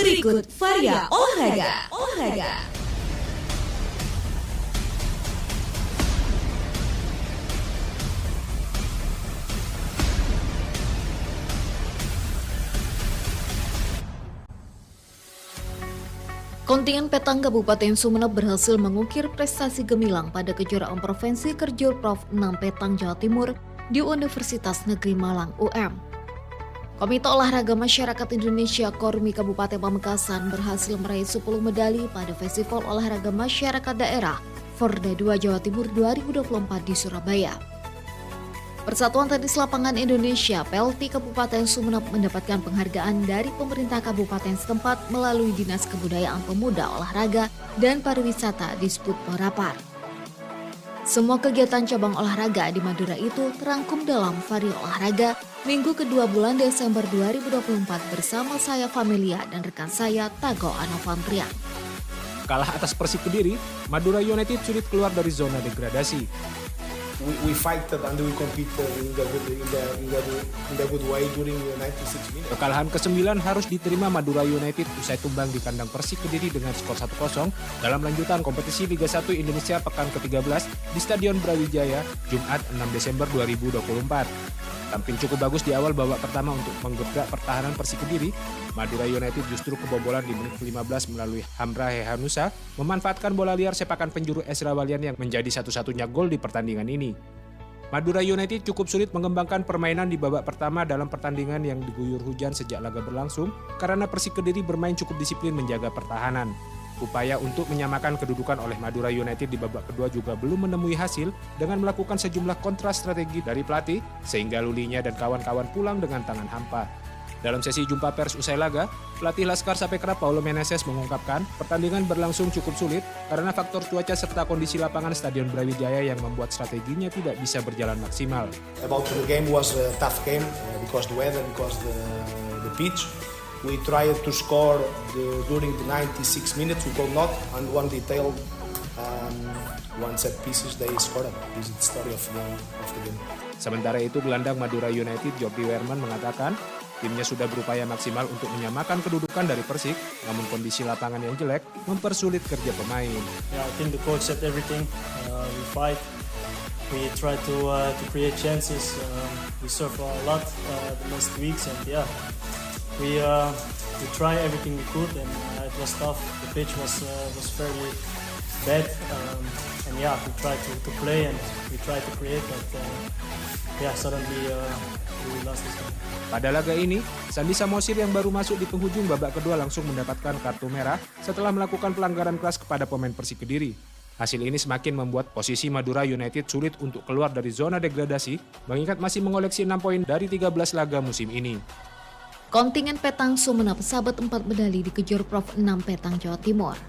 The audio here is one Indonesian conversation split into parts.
Berikut Varia Olahraga. Kontingen petang Kabupaten Sumeneb berhasil mengukir prestasi gemilang pada kejuaraan Provinsi Kerjurprov 6 Petang Jawa Timur di Universitas Negeri Malang UM. Komite Olahraga Masyarakat Indonesia Kormi Kabupaten Pamekasan berhasil meraih 10 medali pada Festival Olahraga Masyarakat Daerah Forda 2 Jawa Timur 2024 di Surabaya. Persatuan Tenis Lapangan Indonesia (PLTI) Kabupaten Sumeneb mendapatkan penghargaan dari pemerintah kabupaten setempat melalui Dinas Kebudayaan Pemuda, Olahraga, dan Pariwisata Disput Parapar. Semua kegiatan cabang olahraga di Madura itu terangkum dalam Varia Olahraga Minggu kedua bulan Desember 2024 bersama saya Familia dan rekan saya Tago Anovantrian. Kalah atas Persik Kediri, Madura United sulit keluar dari zona degradasi. We fight and we compete in the good way during 96 minutes. Kekalahan ke-9 harus diterima Madura United usai tumbang di kandang Persik Kediri dengan skor 1-0 dalam lanjutan kompetisi Liga 1 Indonesia pekan ke-13 di Stadion Brawijaya, Jumat 6 Desember 2024. Tampil cukup bagus di awal babak pertama untuk menggebrak pertahanan Persik Kediri, Madura United justru kebobolan di menit 15 melalui Hamra Hehanusa memanfaatkan bola liar sepakan penjuru Ezra Walian yang menjadi satu-satunya gol di pertandingan ini. Madura United cukup sulit mengembangkan permainan di babak pertama dalam pertandingan yang diguyur hujan sejak laga berlangsung karena Persik Kediri bermain cukup disiplin menjaga pertahanan. Upaya untuk menyamakan kedudukan oleh Madura United di babak kedua juga belum menemui hasil dengan melakukan sejumlah kontra strategi dari pelatih sehingga Lulinya dan kawan-kawan pulang dengan tangan hampa. Dalam sesi jumpa pers usai laga, pelatih Laskar Sapekra Paulo Meneses mengungkapkan pertandingan berlangsung cukup sulit karena faktor cuaca serta kondisi lapangan Stadion Brawijaya yang membuat strateginya tidak bisa berjalan maksimal. About the game was a tough game because the weather, because the pitch. We tried to score during the 96 minutes. We could not, and one detail, one set pieces they scored. This is the story of the game. Sementara itu gelandang Madura United Jordi Werman mengatakan timnya sudah berupaya maksimal untuk menyamakan kedudukan dari Persik, namun kondisi lapangan yang jelek mempersulit kerja pemain. Yeah, I think the coach said everything. We fight, we try to create chances. We serve a lot the last weeks, and yeah, we try everything we could, and it was tough. The pitch was fairly bad, and yeah, we tried to play and we tried to create, but suddenly we lost this game. Pada laga ini, Sandi Samosir yang baru masuk di penghujung babak kedua langsung mendapatkan kartu merah setelah melakukan pelanggaran keras kepada pemain Persik Kediri. Hasil ini semakin membuat posisi Madura United sulit untuk keluar dari zona degradasi, mengingat masih mengoleksi 6 poin dari 13 laga musim ini. Kontingen petang Sumeneb sabet 4 medali di Kejurprov 6 Petang Jawa Timur.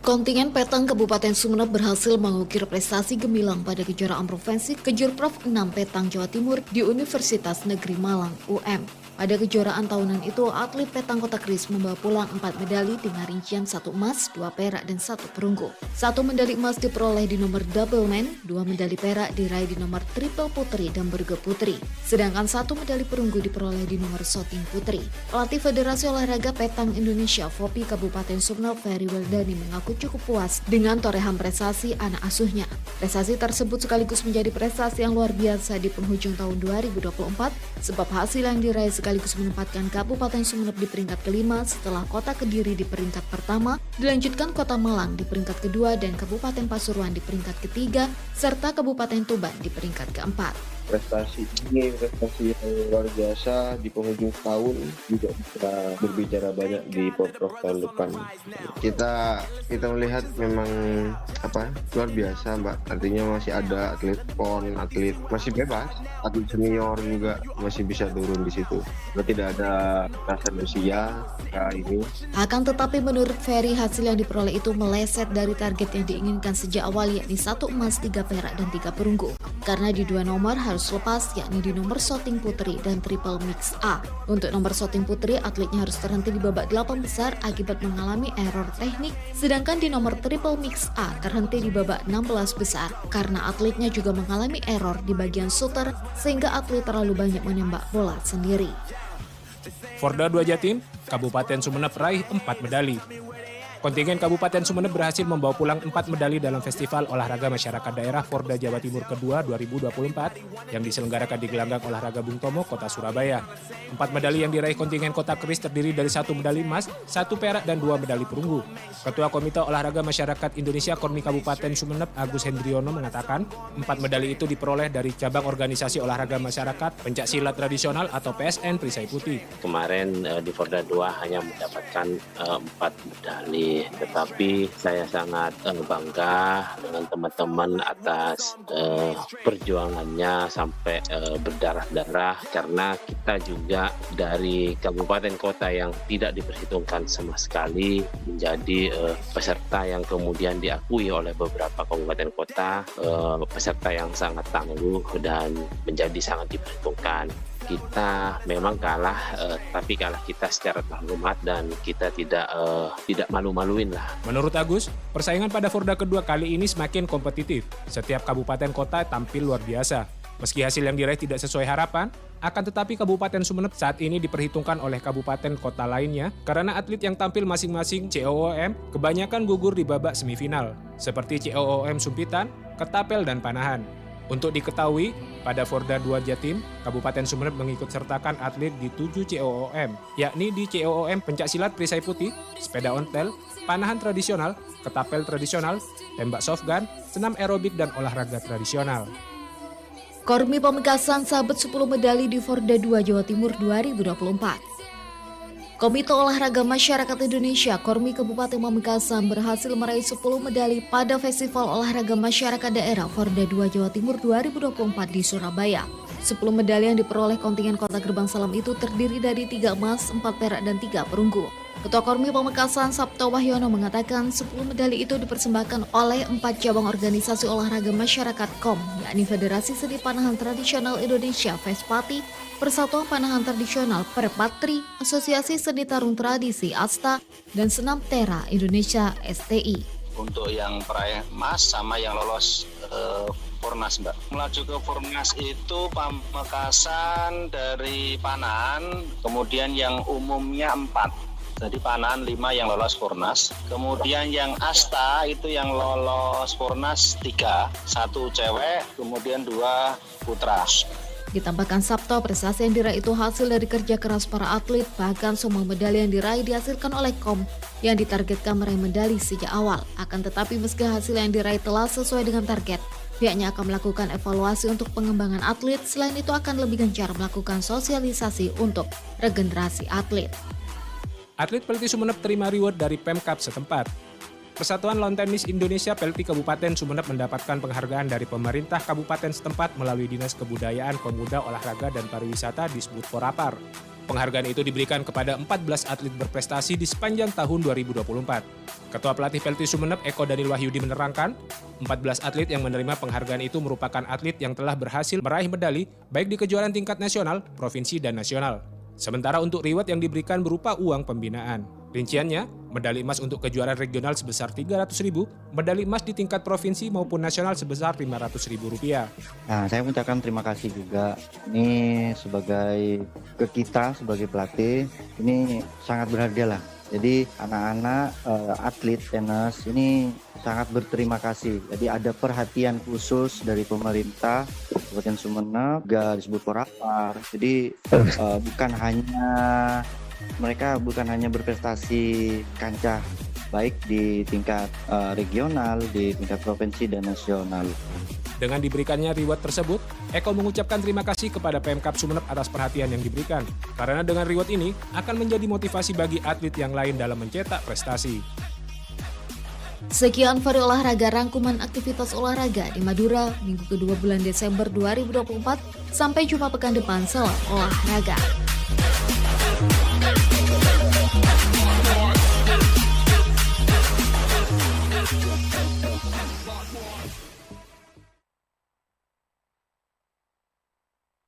Kontingen petang Kabupaten Sumeneb berhasil mengukir prestasi gemilang pada kejuaraan Provinsi Kejurprov 6 Petang Jawa Timur di Universitas Negeri Malang UM. Pada kejuaraan tahunan itu, atlet petang Kota Kris membawa pulang 4 medali dengan rincian 1 emas, 2 perak, dan 1 perunggu. 1 medali emas diperoleh di nomor double man, 2 medali perak diraih di nomor triple putri dan berge putri. Sedangkan 1 medali perunggu diperoleh di nomor shooting putri. Pelatih Federasi Olahraga Petang Indonesia FOPI Kabupaten Sumeneb Ferry Weldani mengaku cukup puas dengan torehan prestasi anak asuhnya. Prestasi tersebut sekaligus menjadi prestasi yang luar biasa di penghujung tahun 2024 sebab hasil yang diraih sekaligus menempatkan Kabupaten Sumeneb di peringkat kelima setelah Kota Kediri di peringkat pertama, dilanjutkan Kota Malang di peringkat kedua dan Kabupaten Pasuruan di peringkat ketiga, serta Kabupaten Tuban di peringkat keempat. Prestasi ini prestasi yang luar biasa di penghujung tahun, juga bisa berbicara banyak di Porprov tahun depan. Kita melihat memang luar biasa, Mbak. Artinya masih ada atlet pon, atlet masih bebas, atlet senior juga masih bisa turun di situ. Tidak ada rasa usia ini. Akan tetapi menurut Ferry, hasil yang diperoleh itu meleset dari target yang diinginkan sejak awal, yakni 1 emas, 3 perak, dan 3 perunggu. Karena di 2 nomor harus lepas, yakni di nomor shooting putri dan triple mix A. Untuk nomor shooting putri, atletnya harus terhenti di babak 8 besar akibat mengalami error teknik, sedangkan di nomor triple mix A terhenti di babak 16 besar karena atletnya juga mengalami error di bagian shooter sehingga atlet terlalu banyak menembak bola sendiri. Forda 2 Jatim, Kabupaten Sumeneb raih 4 medali. Kontingen Kabupaten Sumeneb berhasil membawa pulang 4 medali dalam Festival Olahraga Masyarakat Daerah Forda Jawa Timur kedua 2024 yang diselenggarakan di Gelanggang Olahraga Bung Tomo, Kota Surabaya. 4 medali yang diraih kontingen Kota Keris terdiri dari 1 medali emas, 1 perak, dan 2 medali perunggu. Ketua Komite Olahraga Masyarakat Indonesia Kormi Kabupaten Sumeneb, Agus Hendriono, mengatakan 4 medali itu diperoleh dari cabang organisasi olahraga masyarakat pencaksilat tradisional atau PSN Perisai Putih. Kemarin di Forda 2 hanya mendapatkan 4 medali. Tetapi saya sangat bangga dengan teman-teman atas perjuangannya sampai berdarah-darah, karena kita juga dari kabupaten kota yang tidak diperhitungkan sama sekali menjadi peserta yang kemudian diakui oleh beberapa kabupaten kota, peserta yang sangat tangguh dan menjadi sangat diperhitungkan. Kita memang kalah, tapi kalah kita secara terhormat dan kita tidak malu-maluin lah. Menurut Agus, persaingan pada Forda kedua kali ini semakin kompetitif. Setiap kabupaten kota tampil luar biasa. Meski hasil yang diraih tidak sesuai harapan, akan tetapi Kabupaten Sumeneb saat ini diperhitungkan oleh kabupaten kota lainnya karena atlet yang tampil masing-masing COOM kebanyakan gugur di babak semifinal, seperti COOM Sumpitan, Ketapel, dan Panahan. Untuk diketahui, pada Forda 2 Jatim, Kabupaten Sumeneb mengikut sertakan atlet di 7 COOM, yakni di COOM Pencaksilat Perisai Putih, Sepeda Ontel, Panahan Tradisional, Ketapel Tradisional, Tembak Softgun, Senam Aerobik, dan Olahraga Tradisional. Kormi Pamekasan sabet 10 medali di Forda 2 Jawa Timur 2024. Komite Olahraga Masyarakat Indonesia Kormi Kabupaten Pamekasan berhasil meraih 10 medali pada Festival Olahraga Masyarakat Daerah Forda 2 Jawa Timur 2024 di Surabaya. 10 medali yang diperoleh kontingen Kota Gerbang Salam itu terdiri dari 3 emas, 4 perak, dan 3 perunggu. Ketua Kormi Pamekasan Sabto Wahyono mengatakan 10 medali itu dipersembahkan oleh 4 cabang organisasi olahraga masyarakat KOM, yakni Federasi Seni Panahan Tradisional Indonesia Vespati, Persatuan Panahan Tradisional Perpatri, Asosiasi Seni Tarung Tradisi ASTA, dan Senam Tera Indonesia STI. Untuk yang peraih emas sama yang lolos Fornas, Mbak. Melaju ke Fornas itu Pamekasan dari Panahan, kemudian yang umumnya 4. Jadi Panahan 5 yang lolos Fornas. Kemudian yang Asta itu yang lolos Fornas 3. 1 cewek, kemudian 2 putra. Ditambahkan Sabto, prestasi yang diraih itu hasil dari kerja keras para atlet, bahkan semua medali yang diraih dihasilkan oleh KOM yang ditargetkan meraih medali sejak awal. Akan tetapi meski hasil yang diraih telah sesuai dengan target, pihaknya akan melakukan evaluasi untuk pengembangan atlet, selain itu akan lebih gencar melakukan sosialisasi untuk regenerasi atlet. Atlet Pelti Sumeneb terima reward dari Pemkab setempat. Persatuan Lawn Tenis Indonesia Pelti Kabupaten Sumeneb mendapatkan penghargaan dari pemerintah kabupaten setempat melalui Dinas Kebudayaan, Pemuda, Olahraga, dan Pariwisata Disbud Porapar. Penghargaan itu diberikan kepada 14 atlet berprestasi di sepanjang tahun 2024. Ketua Pelatih Pelti Sumeneb Eko Daniel Wahyudi menerangkan, 14 atlet yang menerima penghargaan itu merupakan atlet yang telah berhasil meraih medali baik di kejuaraan tingkat nasional, provinsi, dan nasional. Sementara untuk reward yang diberikan berupa uang pembinaan. Rinciannya, medali emas untuk kejuaraan regional sebesar Rp300.000, medali emas di tingkat provinsi maupun nasional sebesar Rp500.000. Nah, saya mengucapkan terima kasih juga. Ini sebagai kita sebagai pelatih, ini sangat berharga lah. Jadi anak-anak atlet tenis ini sangat berterima kasih. Jadi ada perhatian khusus dari pemerintah Kabupaten Sumeneb, juga disebut Porapar. Jadi mereka bukan hanya berprestasi kancah baik di tingkat regional, di tingkat provinsi dan nasional. Dengan diberikannya reward tersebut, Eko mengucapkan terima kasih kepada Pemkab Sumeneb atas perhatian yang diberikan. Karena dengan reward ini akan menjadi motivasi bagi atlet yang lain dalam mencetak prestasi. Sekian Vari Olahraga, rangkuman aktivitas olahraga di Madura minggu kedua bulan Desember 2024. Sampai jumpa pekan depan, salam olahraga.